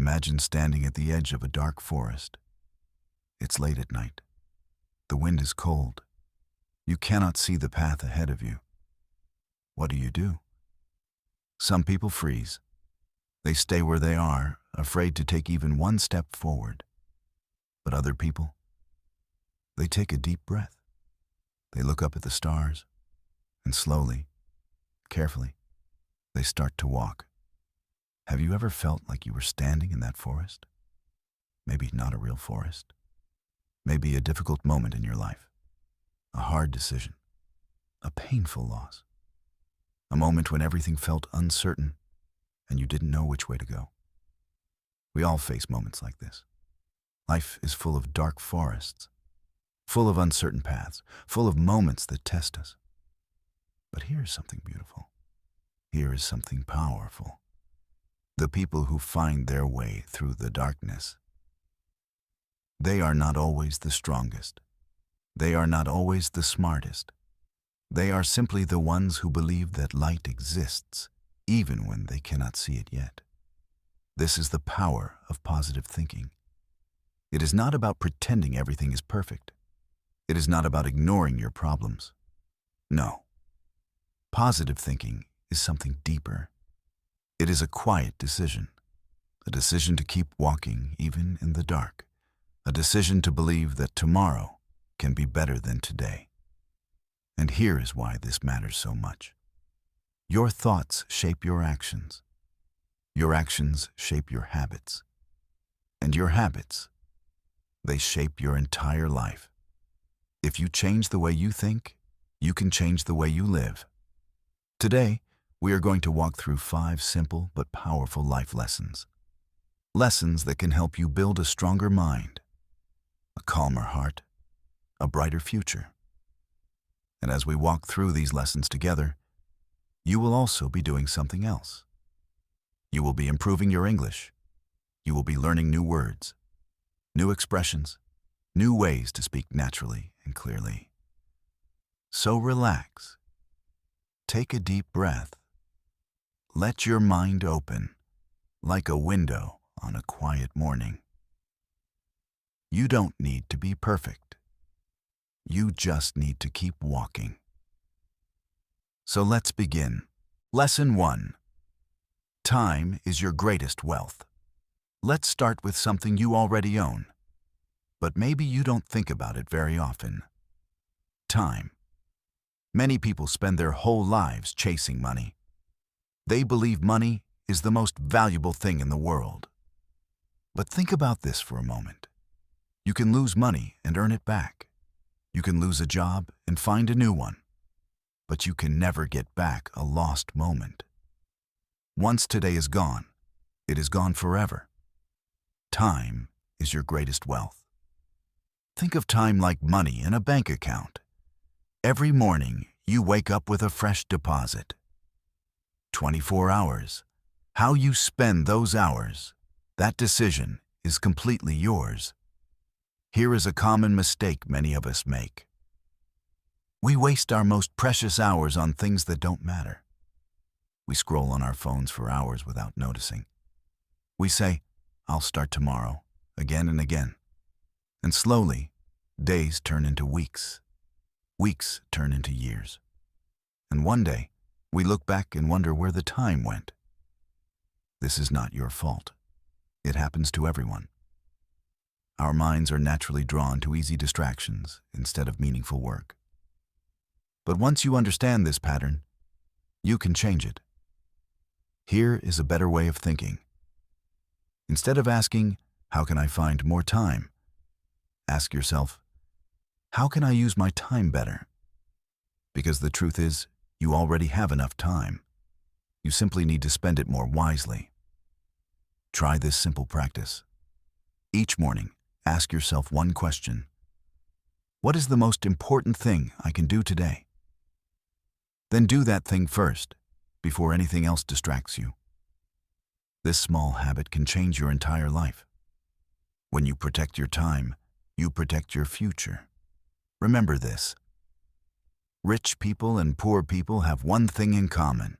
Imagine standing at the edge of a dark forest. It's late at night. The wind is cold. You cannot see the path ahead of you. What do? Some people freeze. They stay where they are, afraid to take even one step forward. But other people, they take a deep breath. They look up at the stars, and slowly, carefully, they start to walk. Have you ever felt like you were standing in that forest? Maybe not a real forest. Maybe a difficult moment in your life. A hard decision. A painful loss. A moment when everything felt uncertain and you didn't know which way to go. We all face moments like this. Life is full of dark forests, full of uncertain paths, full of moments that test us. But here is something beautiful. Here is something powerful. The people who find their way through the darkness. They are not always the strongest. They are not always the smartest. They are simply the ones who believe that light exists, even when they cannot see it yet. This is the power of positive thinking. It is not about pretending everything is perfect. It is not about ignoring your problems. No. Positive thinking is something deeper. It is a quiet decision, a decision to keep walking even in the dark, a decision to believe that tomorrow can be better than today. And here is why this matters so much. Your thoughts shape your actions. Your actions shape your habits. And your habits, they shape your entire life. If you change the way you think, you can change the way you live. Today, we are going to walk through 5 simple but powerful life lessons. Lessons that can help you build a stronger mind, a calmer heart, a brighter future. And as we walk through these lessons together, you will also be doing something else. You will be improving your English. You will be learning new words, new expressions, new ways to speak naturally and clearly. So relax. Take a deep breath. Let your mind open, like a window on a quiet morning. You don't need to be perfect. You just need to keep walking. So let's begin. Lesson 1. Time is your greatest wealth. Let's start with something you already own, but maybe you don't think about it very often. Time. Many people spend their whole lives chasing money. They believe money is the most valuable thing in the world. But think about this for a moment. You can lose money and earn it back. You can lose a job and find a new one. But you can never get back a lost moment. Once today is gone, it is gone forever. Time is your greatest wealth. Think of time like money in a bank account. Every morning, you wake up with a fresh deposit. 24 hours. How you spend those hours, that decision is completely yours. Here is a common mistake many of us make. We waste our most precious hours on things that don't matter. We scroll on our phones for hours without noticing. We say, "I'll start tomorrow," again and again. And slowly, days turn into weeks. Weeks turn into years. And one day, we look back and wonder where the time went. This is not your fault. It happens to everyone. Our minds are naturally drawn to easy distractions instead of meaningful work. But once you understand this pattern, you can change it. Here is a better way of thinking. Instead of asking, "How can I find more time?" ask yourself, "How can I use my time better?" Because the truth is, you already have enough time. You simply need to spend it more wisely. Try this simple practice. Each morning, ask yourself one question. What is the most important thing I can do today? Then do that thing first, before anything else distracts you. This small habit can change your entire life. When you protect your time, you protect your future. Remember this. Rich people and poor people have one thing in common.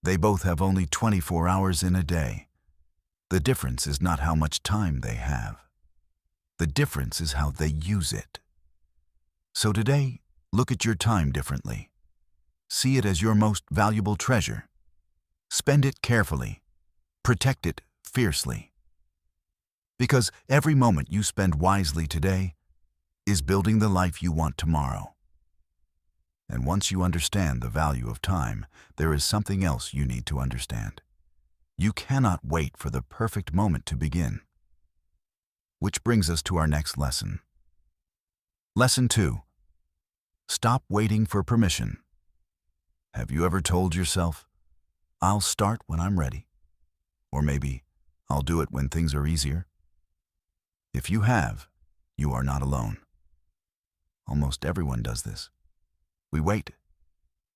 They both have only 24 hours in a day. The difference is not how much time they have. The difference is how they use it. So today, look at your time differently. See it as your most valuable treasure. Spend it carefully. Protect it fiercely. Because every moment you spend wisely today is building the life you want tomorrow. And once you understand the value of time, there is something else you need to understand. You cannot wait for the perfect moment to begin. Which brings us to our next lesson. Lesson 2. Stop waiting for permission. Have you ever told yourself, "I'll start when I'm ready"? Or maybe, "I'll do it when things are easier"? If you have, you are not alone. Almost everyone does this. We wait.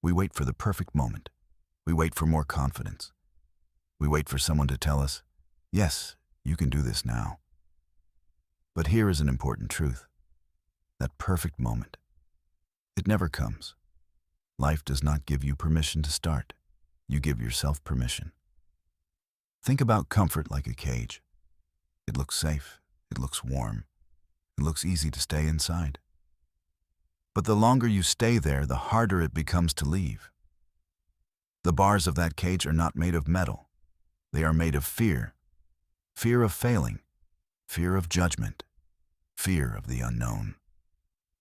We wait for the perfect moment. We wait for more confidence. We wait for someone to tell us, "Yes, you can do this now." But here is an important truth. That perfect moment, it never comes. Life does not give you permission to start. You give yourself permission. Think about comfort like a cage. It looks safe. It looks warm. It looks easy to stay inside. But the longer you stay there, the harder it becomes to leave. The bars of that cage are not made of metal. They are made of fear. Fear of failing. Fear of judgment. Fear of the unknown.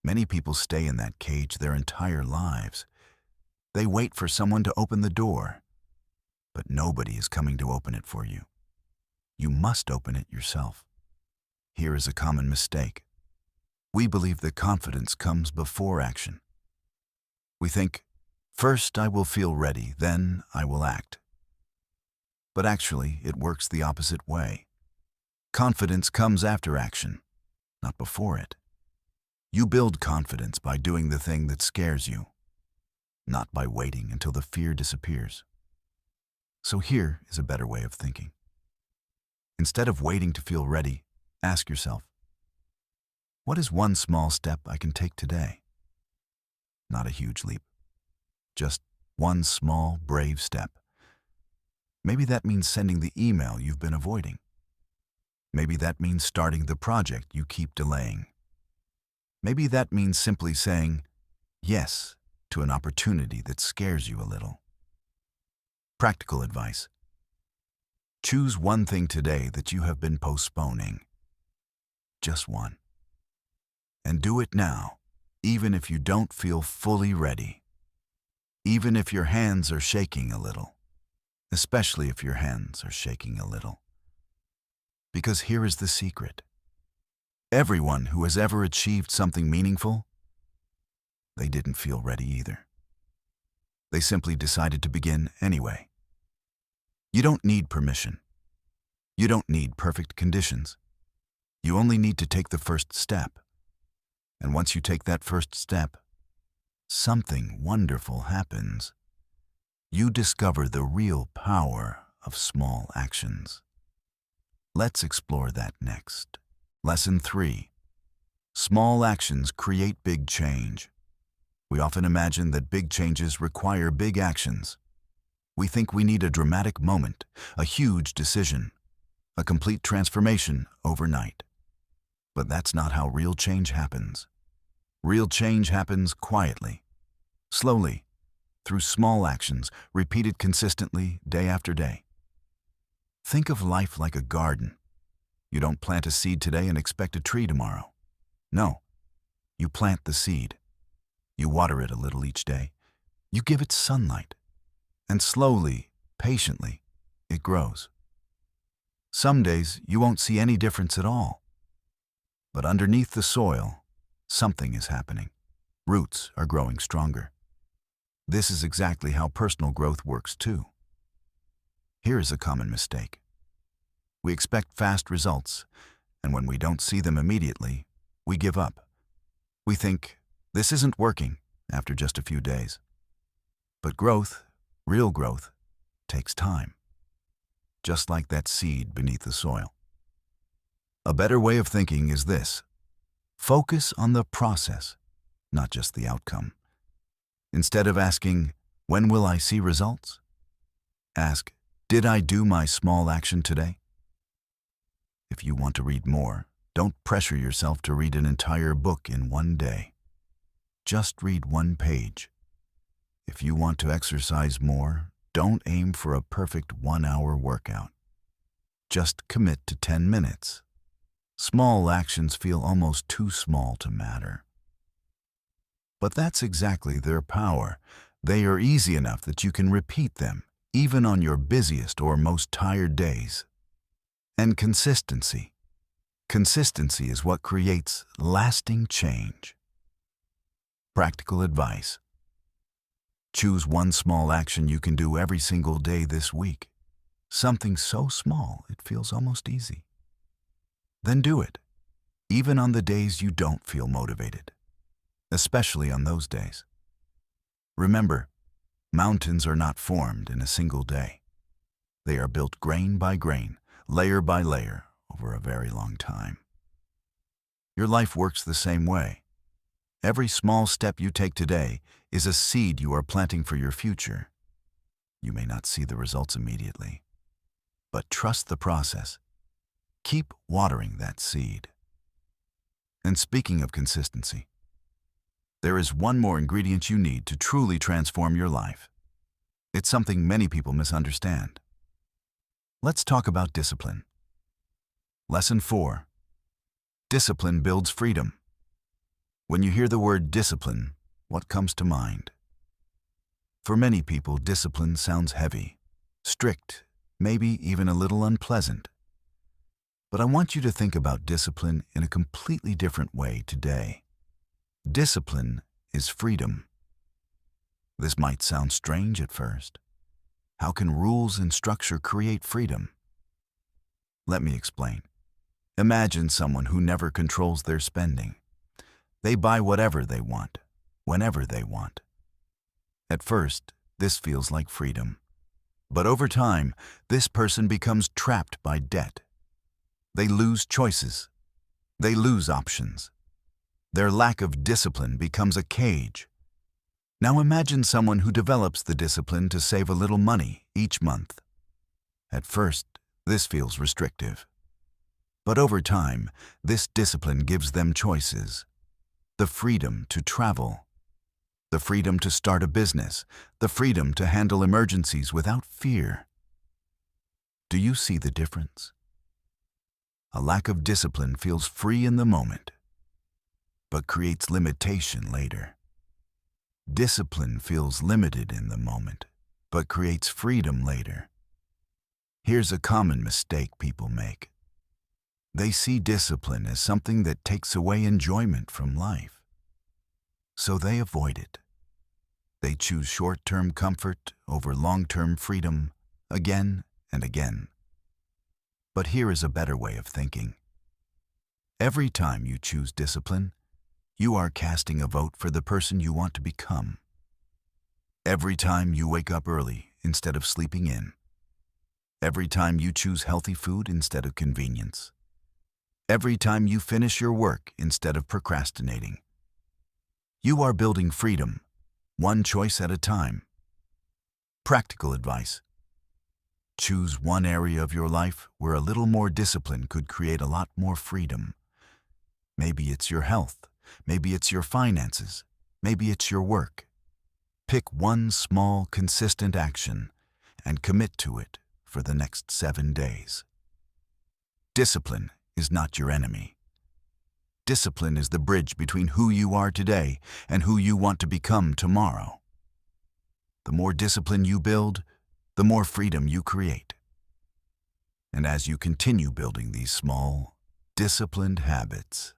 Many people stay in that cage their entire lives. They wait for someone to open the door, but nobody is coming to open it for you. You must open it yourself. Here is a common mistake. We believe that confidence comes before action. We think, "First I will feel ready, then I will act." But actually, it works the opposite way. Confidence comes after action, not before it. You build confidence by doing the thing that scares you, not by waiting until the fear disappears. So here is a better way of thinking. Instead of waiting to feel ready, ask yourself, what is one small step I can take today? Not a huge leap, just one small, brave step. Maybe that means sending the email you've been avoiding. Maybe that means starting the project you keep delaying. Maybe that means simply saying yes to an opportunity that scares you a little. Practical advice. Choose one thing today that you have been postponing. Just one. And do it now, even if you don't feel fully ready. Even if your hands are shaking a little. Especially if your hands are shaking a little. Because here is the secret. Everyone who has ever achieved something meaningful, they didn't feel ready either. They simply decided to begin anyway. You don't need permission. You don't need perfect conditions. You only need to take the first step. And once you take that first step, something wonderful happens. You discover the real power of small actions. Let's explore that next. Lesson 3. Small actions create big change. We often imagine that big changes require big actions. We think we need a dramatic moment, a huge decision, a complete transformation overnight. But that's not how real change happens. Real change happens quietly, slowly, through small actions repeated consistently day after day. Think of life like a garden. You don't plant a seed today and expect a tree tomorrow. No, you plant the seed. You water it a little each day. You give it sunlight. And slowly, patiently, it grows. Some days you won't see any difference at all. But underneath the soil, something is happening. Roots are growing stronger. This is exactly how personal growth works too. Here is a common mistake. We expect fast results, and when we don't see them immediately, we give up. We think, this isn't working after just a few days. But growth, real growth, takes time. Just like that seed beneath the soil. A better way of thinking is this. Focus on the process, not just the outcome. Instead of asking, when will I see results? Ask, did I do my small action today? If you want to read more, don't pressure yourself to read an entire book in one day. Just read one page. If you want to exercise more, don't aim for a perfect 1-hour workout. Just commit to 10 minutes. Small actions feel almost too small to matter. But that's exactly their power. They are easy enough that you can repeat them, even on your busiest or most tired days. And consistency. Consistency is what creates lasting change. Practical advice. Choose one small action you can do every single day this week. Something so small it feels almost easy. Then do it, even on the days you don't feel motivated, especially on those days. Remember, mountains are not formed in a single day. They are built grain by grain, layer by layer, over a very long time. Your life works the same way. Every small step you take today is a seed you are planting for your future. You may not see the results immediately, but trust the process. Keep watering that seed. And speaking of consistency, there is one more ingredient you need to truly transform your life. It's something many people misunderstand. Let's talk about discipline. Lesson 4. Discipline builds freedom. When you hear the word discipline, what comes to mind? For many people, discipline sounds heavy, strict, maybe even a little unpleasant. But I want you to think about discipline in a completely different way today. Discipline is freedom. This might sound strange at first. How can rules and structure create freedom? Let me explain. Imagine someone who never controls their spending. They buy whatever they want, whenever they want. At first, this feels like freedom. But over time, this person becomes trapped by debt. They lose choices. They lose options. Their lack of discipline becomes a cage. Now imagine someone who develops the discipline to save a little money each month. At first, this feels restrictive. But over time, this discipline gives them choices. The freedom to travel, the freedom to start a business, the freedom to handle emergencies without fear. Do you see the difference? A lack of discipline feels free in the moment, but creates limitation later. Discipline feels limited in the moment, but creates freedom later. Here's a common mistake people make. They see discipline as something that takes away enjoyment from life. So they avoid it. They choose short-term comfort over long-term freedom again and again. But here is a better way of thinking. Every time you choose discipline, you are casting a vote for the person you want to become. Every time you wake up early instead of sleeping in. Every time you choose healthy food instead of convenience. Every time you finish your work instead of procrastinating. You are building freedom, one choice at a time. Practical advice. Choose one area of your life where a little more discipline could create a lot more freedom. Maybe it's your health. Maybe it's your finances. Maybe it's your work. Pick one small, consistent action and commit to it for the next 7 days. Discipline is not your enemy. Discipline is the bridge between who you are today and who you want to become tomorrow. The more discipline you build, the more freedom you create. And as you continue building these small, disciplined habits,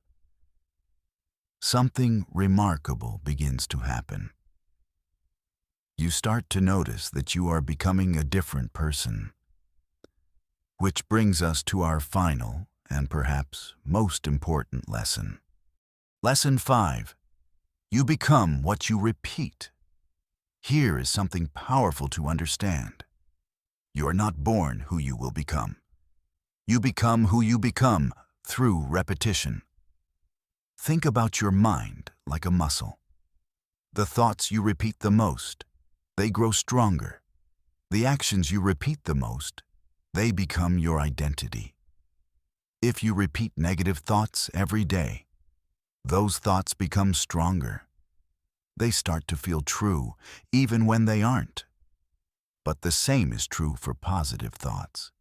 something remarkable begins to happen. You start to notice that you are becoming a different person. Which brings us to our final and perhaps most important lesson. Lesson 5. You become what you repeat. Here is something powerful to understand. You are not born who you will become. You become who you become through repetition. Think about your mind like a muscle. The thoughts you repeat the most, they grow stronger. The actions you repeat the most, they become your identity. If you repeat negative thoughts every day, those thoughts become stronger. They start to feel true, even when they aren't. But the same is true for positive thoughts.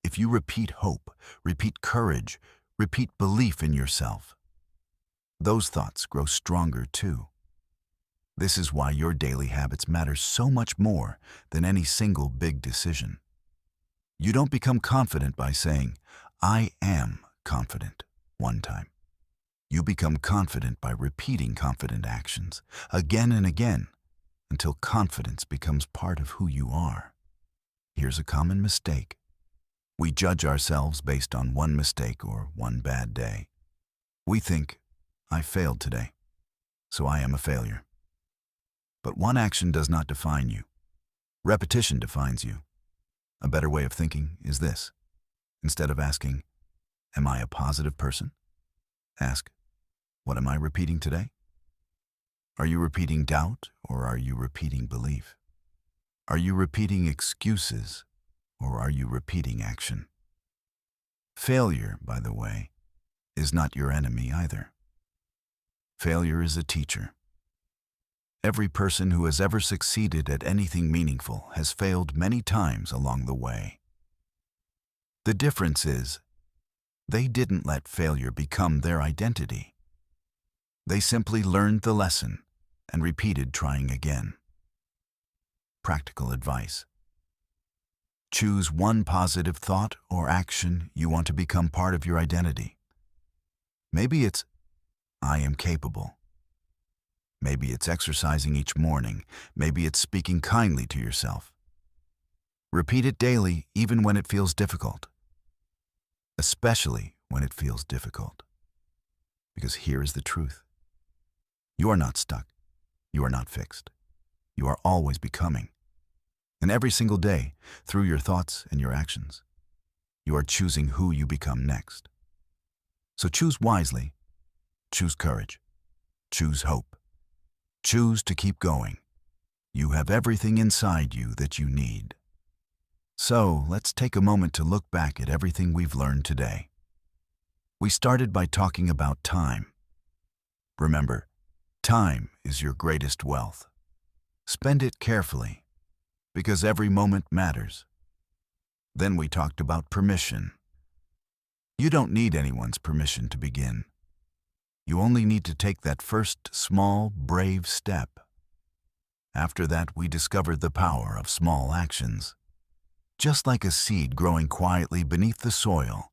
If you repeat hope, repeat courage, repeat belief in yourself, those thoughts grow stronger too. This is why your daily habits matter so much more than any single big decision. You don't become confident by saying, "I am confident," one time. You become confident by repeating confident actions again and again until confidence becomes part of who you are. Here's a common mistake. We judge ourselves based on one mistake or one bad day. We think, "I failed today, so I am a failure." But one action does not define you. Repetition defines you. A better way of thinking is this. Instead of asking, "Am I a positive person?" ask, "What am I repeating today?" Are you repeating doubt or are you repeating belief? Are you repeating excuses or are you repeating action? Failure, by the way, is not your enemy either. Failure is a teacher. Every person who has ever succeeded at anything meaningful has failed many times along the way. The difference is, they didn't let failure become their identity. They simply learned the lesson and repeated trying again. Practical advice. Choose one positive thought or action you want to become part of your identity. Maybe it's, "I am capable." Maybe it's exercising each morning. Maybe it's speaking kindly to yourself. Repeat it daily, even when it feels difficult. Especially when it feels difficult. Because here is the truth. You are not stuck. You are not fixed. You are always becoming. And every single day, through your thoughts and your actions, you are choosing who you become next. So choose wisely. Choose courage. Choose hope. Choose to keep going. You have everything inside you that you need. So let's take a moment to look back at everything we've learned today. We started by talking about time. Remember, time is your greatest wealth. Spend it carefully, because every moment matters. Then we talked about permission. You don't need anyone's permission to begin. You only need to take that first small, brave step. After that, we discovered the power of small actions. Just like a seed growing quietly beneath the soil,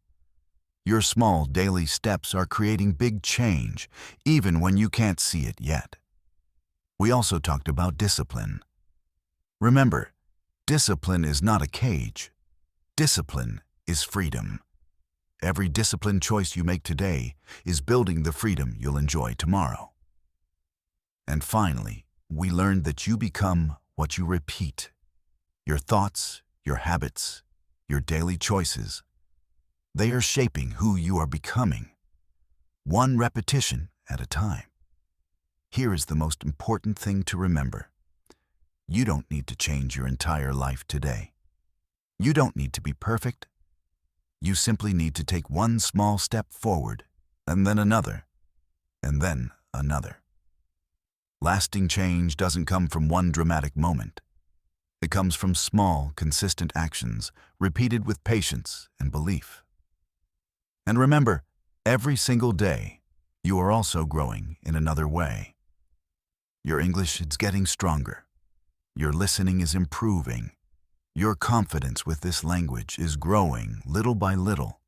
your small daily steps are creating big change, even when you can't see it yet. We also talked about discipline. Remember, discipline is not a cage. Discipline is freedom. Every disciplined choice you make today is building the freedom you'll enjoy tomorrow. And finally, we learned that you become what you repeat. Your thoughts, your habits, your daily choices, they are shaping who you are becoming, one repetition at a time. Here is the most important thing to remember. You don't need to change your entire life today. You don't need to be perfect. You simply need to take one small step forward, and then another, and then another. Lasting change doesn't come from one dramatic moment. It comes from small, consistent actions, repeated with patience and belief. And remember, every single day, you are also growing in another way. Your English is getting stronger. Your listening is improving. Your confidence with this language is growing little by little,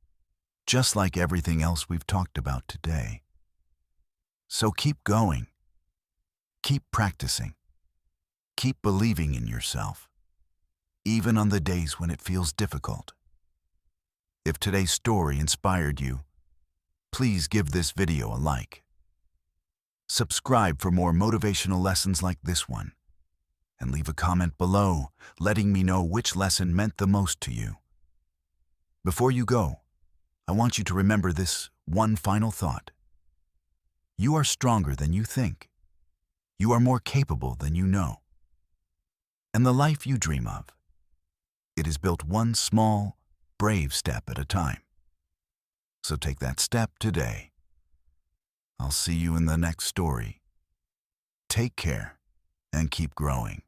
just like everything else we've talked about today. So keep going. Keep practicing. Keep believing in yourself, even on the days when it feels difficult. If today's story inspired you, please give this video a like. Subscribe for more motivational lessons like this one, and leave a comment below letting me know which lesson meant the most to you. Before you go, I want you to remember this one final thought. You are stronger than you think. You are more capable than you know. And the life you dream of, it is built one small, brave step at a time. So take that step today. I'll see you in the next story. Take care and keep growing.